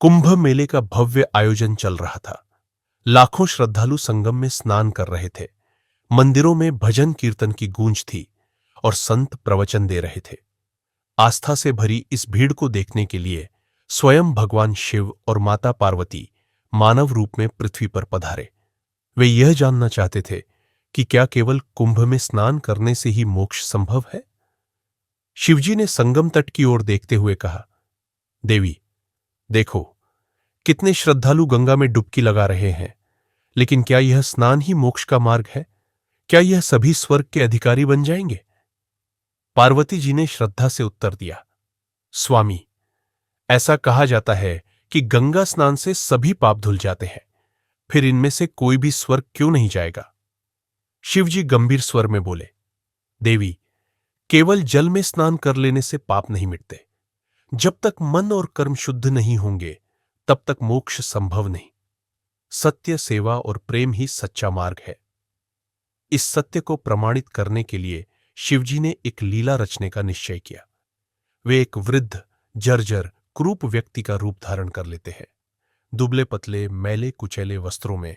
कुंभ मेले का भव्य आयोजन चल रहा था। लाखों श्रद्धालु संगम में स्नान कर रहे थे। मंदिरों में भजन कीर्तन की गूंज थी और संत प्रवचन दे रहे थे। आस्था से भरी इस भीड़ को देखने के लिए स्वयं भगवान शिव और माता पार्वती मानव रूप में पृथ्वी पर पधारे। वे यह जानना चाहते थे कि क्या केवल कुंभ में स्नान करने से ही मोक्ष संभव है। शिवजी ने संगम तट की ओर देखते हुए कहा, देवी, देखो, कितने श्रद्धालु गंगा में डुबकी लगा रहे हैं, लेकिन क्या यह स्नान ही मोक्ष का मार्ग है? क्या यह सभी स्वर्ग के अधिकारी बन जाएंगे? पार्वती जी ने श्रद्धा से उत्तर दिया, स्वामी, ऐसा कहा जाता है कि गंगा स्नान से सभी पाप धुल जाते हैं, फिर इनमें से कोई भी स्वर्ग क्यों नहीं जाएगा? शिवजी गंभीर स्वर में बोले, देवी, केवल जल में स्नान कर लेने से पाप नहीं मिटते। जब तक मन और कर्म शुद्ध नहीं होंगे, तब तक मोक्ष संभव नहीं। सत्य, सेवा और प्रेम ही सच्चा मार्ग है। इस सत्य को प्रमाणित करने के लिए शिवजी ने एक लीला रचने का निश्चय किया। वे एक वृद्ध, जर्जर, क्रूप व्यक्ति का रूप धारण कर लेते हैं। दुबले पतले, मैले कुचैले वस्त्रों में,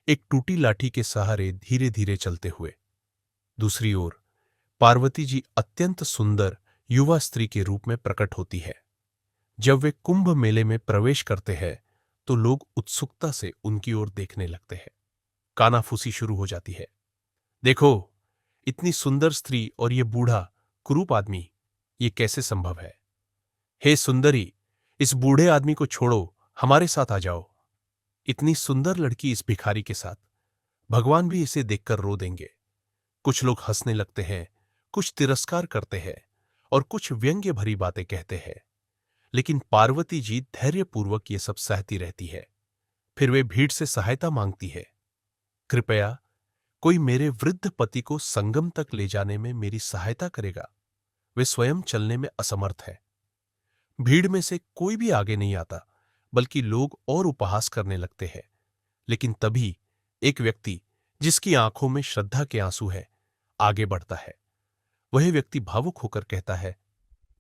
एक टूटी लाठी के सहारे धीरे धीरे चलते हुए। दूसरी ओर पार्वती जी अत्यंत सुंदर युवा स्त्री के रूप में प्रकट होती है। जब वे कुंभ मेले में प्रवेश करते हैं तो लोग उत्सुकता से उनकी ओर देखने लगते हैं। कानाफूसी शुरू हो जाती है। देखो, इतनी सुंदर स्त्री और ये बूढ़ा कुरूप आदमी, ये कैसे संभव है? हे सुंदरी, इस बूढ़े आदमी को छोड़ो, हमारे साथ आ जाओ। इतनी सुंदर लड़की इस भिखारी के साथ, भगवान भी इसे देखकर रो देंगे। कुछ लोग हंसने लगते हैं, कुछ तिरस्कार करते हैं और कुछ व्यंग्य भरी बातें कहते हैं, लेकिन पार्वती जी धैर्यपूर्वक ये सब सहती रहती है। फिर वे भीड़ से सहायता मांगती है। कृपया कोई मेरे वृद्ध पति को संगम तक ले जाने में मेरी सहायता करेगा। वे स्वयं चलने में असमर्थ है। भीड़ में से कोई भी आगे नहीं आता, बल्कि लोग और उपहास करने लगते हैं। लेकिन तभी एक व्यक्ति, जिसकी आंखों में श्रद्धा के आंसू है, आगे बढ़ता है। वह व्यक्ति भावुक होकर कहता है,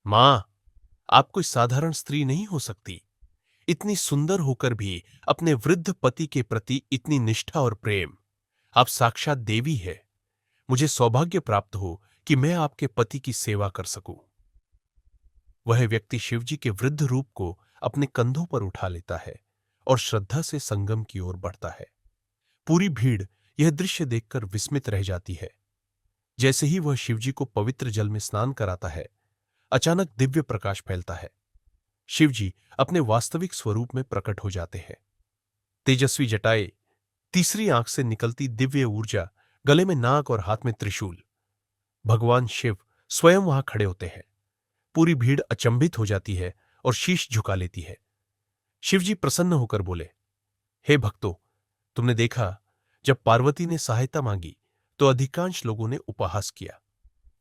मां, आप कोई साधारण स्त्री नहीं हो सकती। इतनी सुंदर होकर भी अपने वृद्ध पति के प्रति इतनी निष्ठा और प्रेम। आप साक्षात देवी है। मुझे सौभाग्य प्राप्त हो कि मैं आपके पति की सेवा कर सकूं। वह व्यक्ति शिवजी के वृद्ध रूप को अपने कंधों पर उठा लेता है और श्रद्धा से संगम की ओर बढ़ता है। पूरी भीड़ यह दृश्य देखकर विस्मित रह जाती है। जैसे ही वह शिवजी को पवित्र जल में स्नान कराता है, अचानक दिव्य प्रकाश फैलता है। शिवजी अपने वास्तविक स्वरूप में प्रकट हो जाते हैं। तेजस्वी जटाएं, तीसरी आंख से निकलती दिव्य ऊर्जा, गले में नाग और हाथ में त्रिशूल। भगवान शिव स्वयं वहां खड़े होते हैं। पूरी भीड़ अचंभित हो जाती है और शीश झुका लेती है। शिवजी प्रसन्न होकर बोले, हे भक्तों, तुमने देखा, जब पार्वती ने सहायता मांगी तो अधिकांश लोगों ने उपहास किया,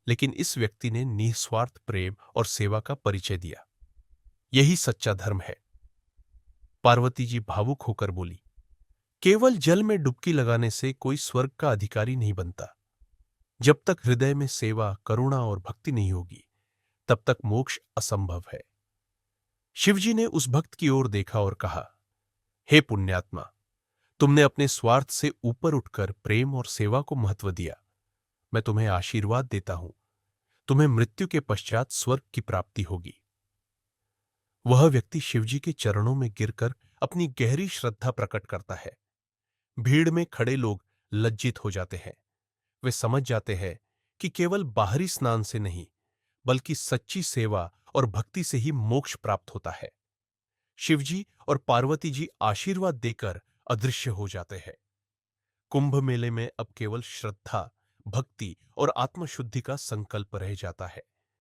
लेकिन इस व्यक्ति ने निस्वार्थ प्रेम और सेवा का परिचय दिया। यही सच्चा धर्म है। पार्वती जी भावुक होकर बोली, केवल जल में डुबकी लगाने से कोई स्वर्ग का अधिकारी नहीं बनता। जब तक हृदय में सेवा, करुणा और भक्ति नहीं होगी, तब तक मोक्ष असंभव है। शिवजी ने उस भक्त की ओर देखा और कहा, हे पुण्यात्मा, तुमने अपने स्वार्थ से ऊपर उठकर प्रेम और सेवा को महत्व दिया। मैं तुम्हें आशीर्वाद देता हूं। तुम्हें मृत्यु के पश्चात स्वर्ग की प्राप्ति होगी। वह व्यक्ति शिवजी के चरणों में गिरकर अपनी गहरी श्रद्धा प्रकट करता है। भीड़ में खड़े लोग लज्जित हो जाते हैं। वे समझ जाते हैं कि केवल बाहरी स्नान से नहीं, बल्कि सच्ची सेवा और भक्ति से ही मोक्ष प्राप्त होता है। शिवजी और पार्वती जी आशीर्वाद देकर अदृश्य हो जाते हैं। कुंभ मेले में अब केवल श्रद्धा, भक्ति और आत्मशुद्धि का संकल्प रह जाता है।